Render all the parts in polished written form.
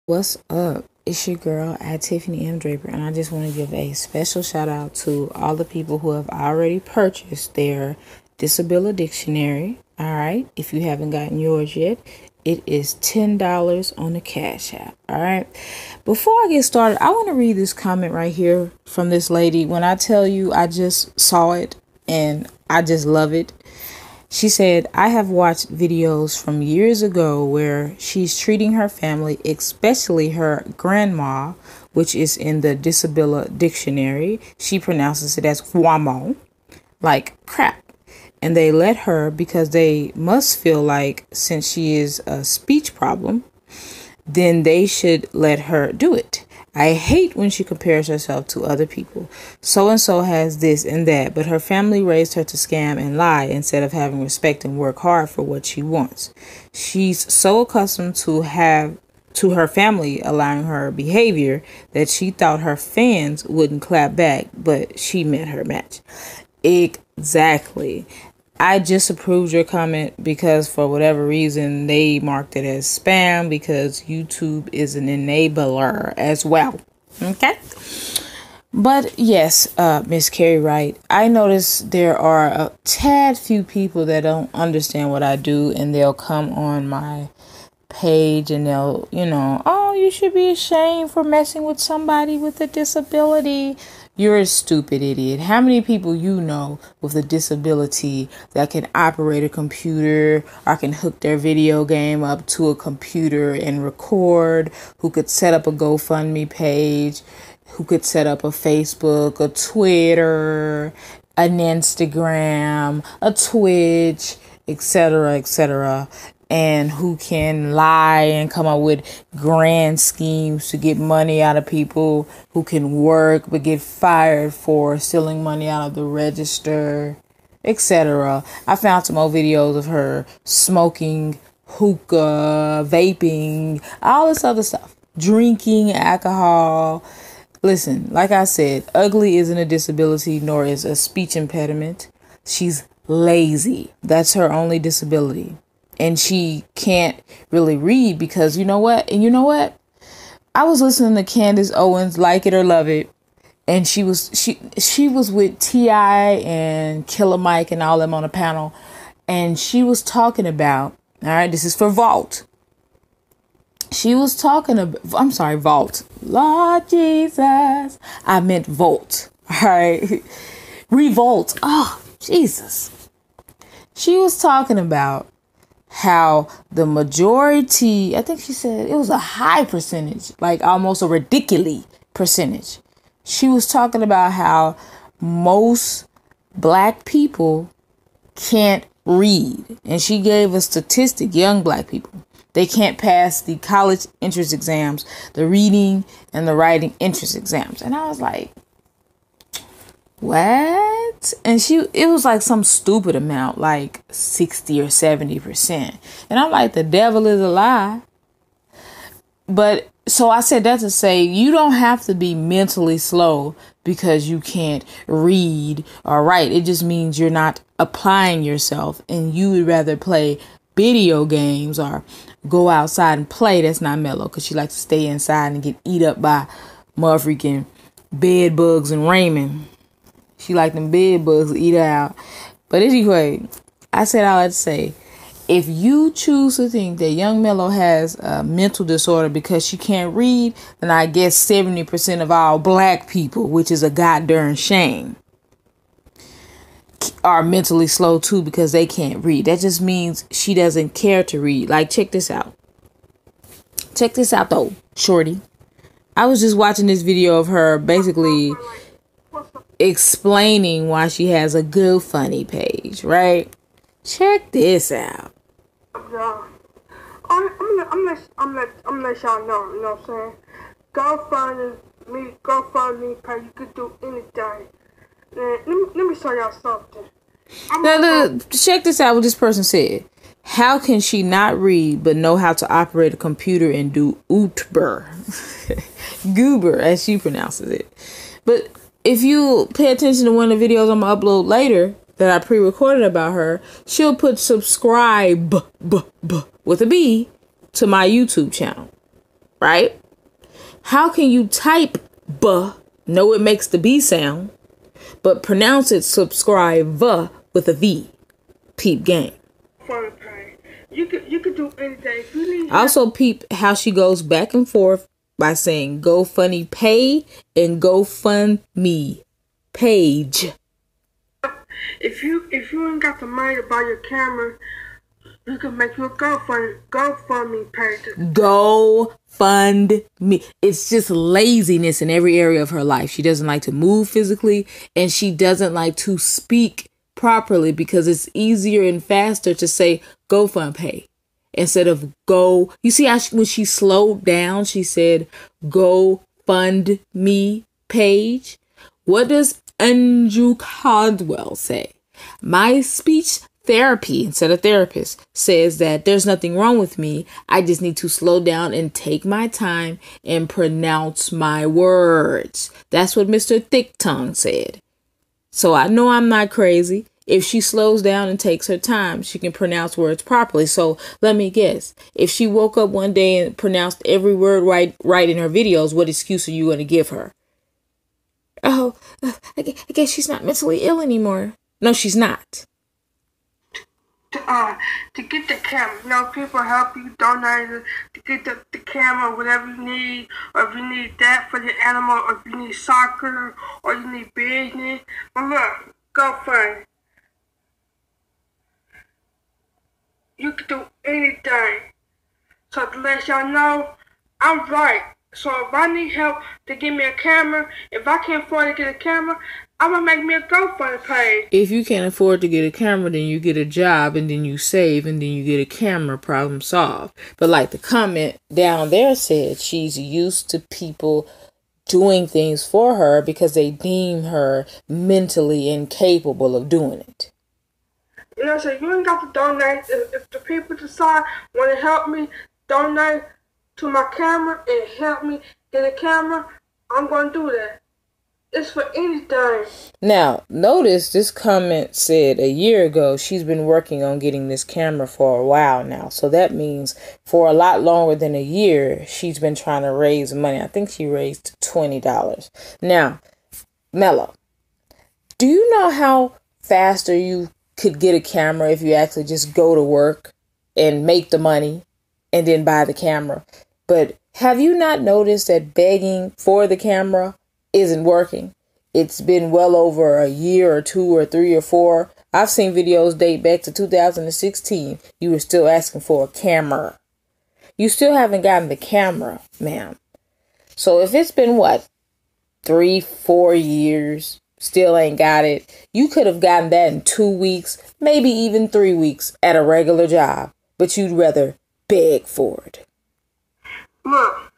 What's up? It's your girl at Tiffany M. Draper, and I just want to give a special shout out to all the people who have already purchased their disability dictionary. All right, if you haven't gotten yours yet, it is $10 on the Cash App. All right, before I get started, I want to read this comment right here from this lady. When I tell you, I just saw it and I just love it. She said, I have watched videos from years ago where she's treating her family, especially her grandma, which is in the disability dictionary. She pronounces it as guamo, like crap. And they let her because they must feel like since she is a speech problem, then they should let her do it. I hate when she compares herself to other people. So-and-so has this and that, but her family raised her to scam and lie instead of having respect and work hard for what she wants. She's so accustomed to her family allowing her behavior that she thought her fans wouldn't clap back, but she met her match. Exactly. I just approved your comment because for whatever reason they marked it as spam because YouTube is an enabler as well. Okay. But yes, Miss Carrie Wright, I notice there are a tad few people that don't understand what I do, and they'll come on my page and they'll, oh, you should be ashamed for messing with somebody with a disability. You're a stupid idiot. How many people you know with a disability that can operate a computer or can hook their video game up to a computer and record, who could set up a GoFundMe page, who could set up a Facebook, a Twitter, an Instagram, a Twitch, etc., and who can lie and come up with grand schemes to get money out of people, who can work but get fired for stealing money out of the register, etc. I found some old videos of her smoking hookah, vaping, all this other stuff, drinking alcohol. Listen, like I said, ugly isn't a disability, nor is a speech impediment. She's lazy. That's her only disability. And she can't really read because you know what? And you know what? I was listening to Candace Owens, Like It or Love It. And she was with T.I. and Killer Mike and all them on a panel. And she was talking about, all right, this is for Vault. She was talking about, I'm sorry, Vault. Lord Jesus. I meant Volt. All right. Revolt. Oh, Jesus. She was talking about how the majority, I think she said it was a high percentage, like almost a ridiculous percentage. She was talking about how most black people can't read. And she gave a statistic, young black people. They can't pass the college entrance exams, the reading and the writing entrance exams. And I was like, what? And it was like some stupid amount, like 60 or 70%. And I'm like, the devil is a lie. But so I said that to say, you don't have to be mentally slow because you can't read or write. It just means you're not applying yourself and you would rather play video games or go outside and play. That's not Melo because she likes to stay inside and get eat up by motherfucking bed bugs and Raymond. She like them bed bugs to eat her out. But anyway, I said all that to say, if you choose to think that young Melo has a mental disorder because she can't read, then I guess 70% of all black people, which is a goddamn shame, are mentally slow too because they can't read. That just means she doesn't care to read. Like, check this out. Check this out though, shorty. I was just watching this video of her basically explaining why she has a GoFundMe page, right? Check this out. Yeah. I'm gonna let y'all know, you know what I'm saying? GoFundMe page, you could do anything. Let me show y'all something. Now, check this out what this person said. How can she not read but know how to operate a computer and do Uber? Goober, as she pronounces it. But if you pay attention to one of the videos I'm going to upload later that I pre-recorded about her, she'll put subscribe with a B to my YouTube channel. right? How can you type buh, know it makes the B sound, but pronounce it subscribe with a V? Peep game. Funny pay. You could do anything. If you need Also peep how she goes back and forth by saying go funny pay and go fund me page. if you ain't got the money to buy your camera, you can make your GoFundMe page. Go fund me. It's just laziness in every area of her life. She doesn't like to move physically, and she doesn't like to speak properly because it's easier and faster to say go fund pay instead of go. You see how when she slowed down, she said go fund me page. What does Andrew Caldwell say? My speech therapy, instead of therapist, says that there's nothing wrong with me. I just need to slow down and take my time and pronounce my words. That's what Mr. Thick Tongue said. So I know I'm not crazy. If she slows down and takes her time, she can pronounce words properly. So let me guess. If she woke up one day and pronounced every word right in her videos, what excuse are you going to give her? Oh, I guess she's not mentally ill anymore. No, she's not. To get the camera, people help you donate to get the camera, whatever you need, or if you need that for your animal, or if you need soccer, or you need business. But look, GoFundMe. You can do anything. So to let y'all know, I'm right. So if I need help to get me a camera, if I can't afford to get a camera, I'm gonna make me a GoFundMe page. If you can't afford to get a camera, then you get a job, and then you save, and then you get a camera, problem solved. But like the comment down there said, she's used to people doing things for her because they deem her mentally incapable of doing it. You know, so you ain't got to donate. If the people decide want to help me donate to my camera and help me get a camera, I'm going to do that. It's for anything. Now, notice this comment said a year ago she's been working on getting this camera for a while now. So that means for a lot longer than a year, she's been trying to raise money. I think she raised $20. Now, Melo, do you know how faster you could get a camera if you actually just go to work and make the money and then buy the camera? But have you not noticed that begging for the camera isn't working? It's been well over a year or 2 or 3 or 4. I've seen videos date back to 2016. You were still asking for a camera. You still haven't gotten the camera, ma'am. So if it's been 3, 4 years, still ain't got it, you could have gotten that in 2 weeks, maybe even 3 weeks at a regular job, but you'd rather beg for it. Look,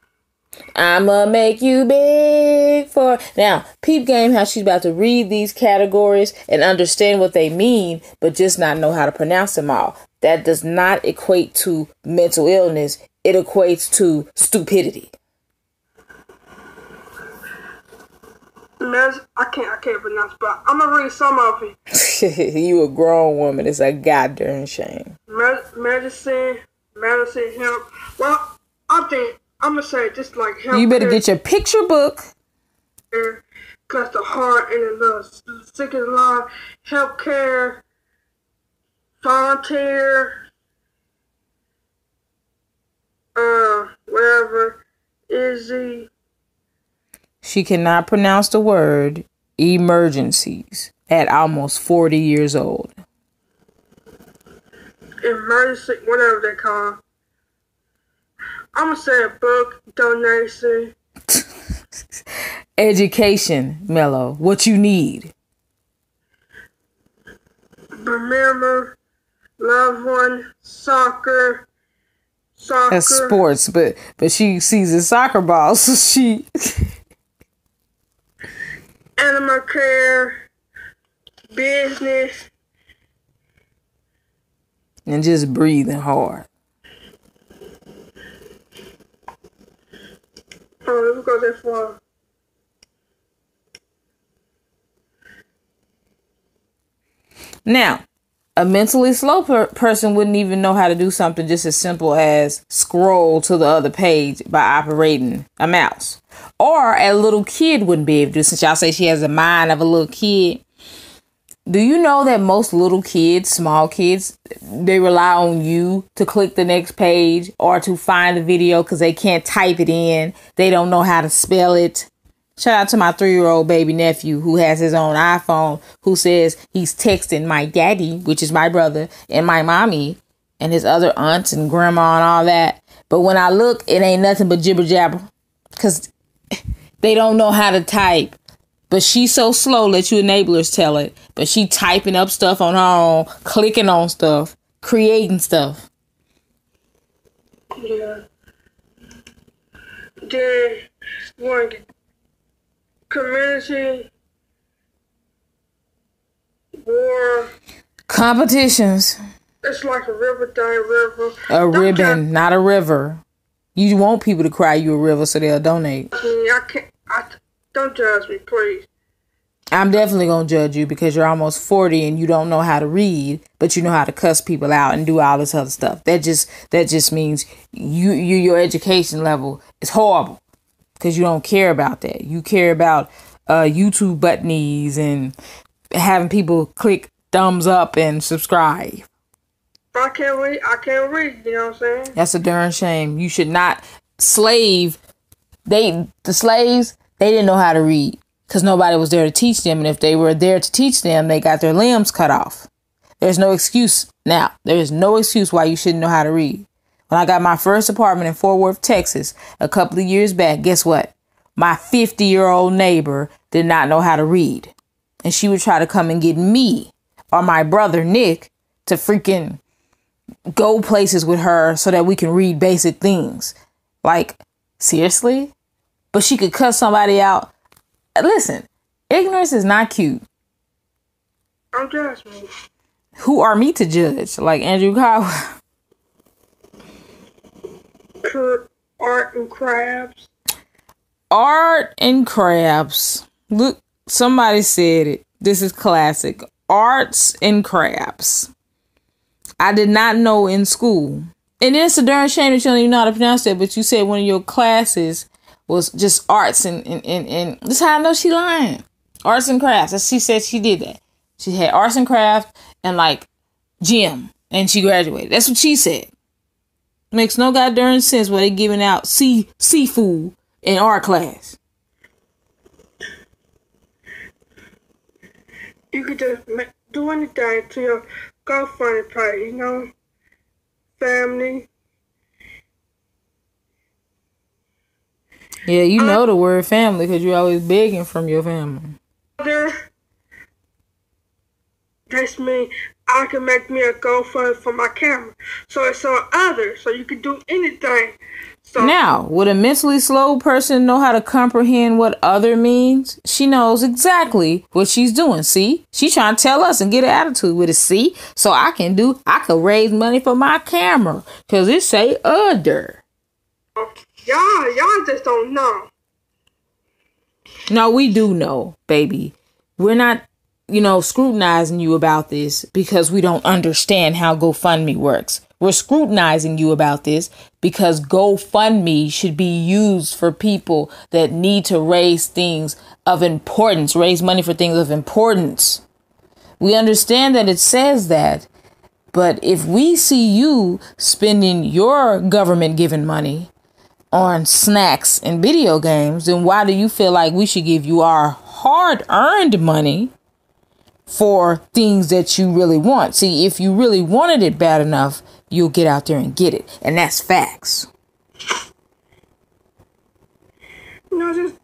I'ma make you beg for it. Now, peep game how she's about to read these categories and understand what they mean, but just not know how to pronounce them all. That does not equate to mental illness. It equates to stupidity. I can't pronounce, but I'm gonna read some of it. You a grown woman. It's a goddamn shame. Medicine help. Well, I think I'm gonna say just like help. You better get your picture book. Cause the heart and the sick and alive, healthcare, volunteer, wherever, Izzy. She cannot pronounce the word emergencies at almost 40 years old. Emergency, whatever they call. I'm gonna say a book donation. Education, Melo. What you need. Remember, loved one, soccer. That's sports, but she sees a soccer ball, so she. Animal care, business. And just breathing hard. Oh, let's go that far. Now, A mentally slow person wouldn't even know how to do something just as simple as scroll to the other page by operating a mouse. Or a little kid wouldn't be able to do, since y'all say she has the mind of a little kid. Do you know that most little kids, small kids, they rely on you to click the next page or to find the video because they can't type it in. They don't know how to spell it. Shout out to my 3-year-old baby nephew who has his own iPhone, who says he's texting my daddy, which is my brother, and my mommy and his other aunts and grandma and all that. But when I look, it ain't nothing but jibber jabber because they don't know how to type. But she's so slow, let you enablers tell it. But she typing up stuff on her own, clicking on stuff, creating stuff. Yeah. Then, one community war competitions. It's like a river thing, A ribbon, not a river. You want people to cry you a river so they'll donate. Don't judge me, please. I'm definitely going to judge you because you're almost 40 and you don't know how to read, but you know how to cuss people out and do all this other stuff. That just means your education level is horrible because you don't care about that. You care about YouTube buttons and having people click thumbs up and subscribe. I can't read, you know what I'm saying? That's a darn shame. You should not slave. The slaves, they didn't know how to read because nobody was there to teach them. And if they were there to teach them, they got their limbs cut off. There's no excuse now. There is no excuse why you shouldn't know how to read. When I got my first apartment in Fort Worth, Texas, a couple of years back, guess what? My 50-year-old neighbor did not know how to read. And she would try to come and get me or my brother, Nick, to freaking go places with her so that we can read basic things. Like, seriously? But she could cuss somebody out. Listen, ignorance is not cute. I'm judging. Who are me to judge? Like Andrew Kyle. Art and crafts. Art and crafts. Look, somebody said it. This is classic. Arts and crafts. I did not know in school. And it's a darn shame that you don't even know how to pronounce that, but you said one of your classes was just arts and this is how I know she lying. Arts and crafts. She said she did that. She had arts and crafts and like gym and she graduated. That's what she said. Makes no goddamn sense why they giving out seafood in art class. You could just do anything to your GoFundMe page, you know? Family. Yeah, you know the word family because you're always begging from your family. That's me. I can make me a GoFundMe for my camera. So it's on others. So you can do anything. So now, would a mentally slow person know how to comprehend what other means? She knows exactly what she's doing. See? She's trying to tell us and get an attitude with it. See? So I could raise money for my camera because it say other. Y'all just don't know. No, we do know, baby. We're not, scrutinizing you about this because we don't understand how GoFundMe works. We're scrutinizing you about this because GoFundMe should be used for people that need to raise things of importance, raise money for things of importance. We understand that it says that, but if we see you spending your government given money on snacks and video games, then why do you feel like we should give you our hard-earned money for things that you really want? See, if you really wanted it bad enough, you'll get out there and get it. And that's facts. Just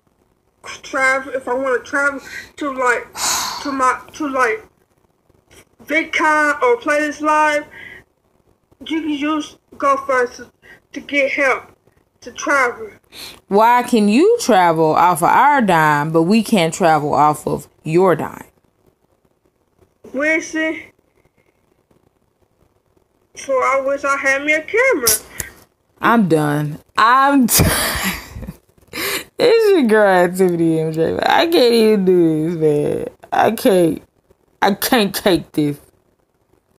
travel. If I want to travel to VidCon or Play This Live, you can use GoFundMe to get help to travel. Why can you travel off of our dime, but we can't travel off of your dime? Wishing. So I wish I had me a camera. I'm done. It's your girl Activity MJ. I can't even do this, man. I can't take this.